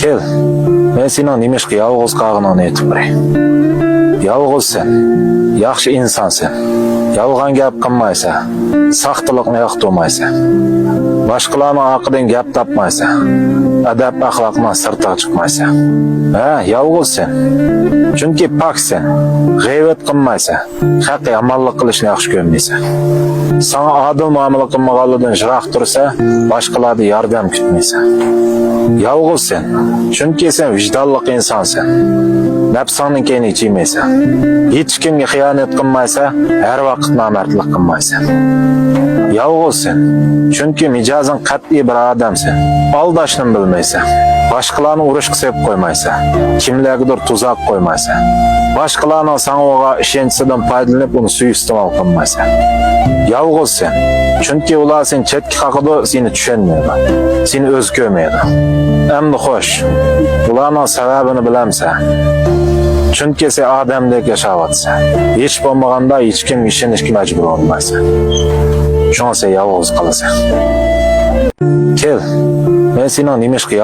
Kel, men sening nimishqa yolg'iz qolganingni aytib beray. Yolg'izsan, yaxshi insonsan. Yolg'on gap qilmaysan, saxtaliqni yoqtirmaysan. Boshqalarning haqidan gap topmaysan. Adab axloqdan sirtqa chiqmaysan. Yolg'izsan. Chunki poksan, g'iybat qilmaysan, haqiqiy amallik qilishni yaxshi ko'rmaysan. Sana adil muomala qilmaganlardan yiroq tursa, boshqalardan yordam kutmaysan. Yolg'izsan, chunki sen vijdonli insonsan. Nafsingning keyni ichmaysan. Hech kimga xiyonat qilmaysan, har vaqt nomardlik qilmaysan. Yolg'izsan, chunki mijozing qat'iy bir odamsan. Aldashni bilmaysan. Boshqalarni urushga sepib qo'ymaysan. Kimlargadir tuzoq qo'ymaysan. Boshqalarning sanga ishonchidan foydalanib uni suiiste'mol qilmaysan. Yolg'izsan, chunki ular sen chetga haqida seni tushunmaydi. Seni o'z ko'rmaydi. Endi xo'sh, ularning sababini bilamsan. Chunki sen odamdek yashayapsan. Hech bo'lmaganda hech kimga ishonishga majbur bo'lmaysan. Shunga sen yolg'iz qolasan. Kel, men sening nimishqa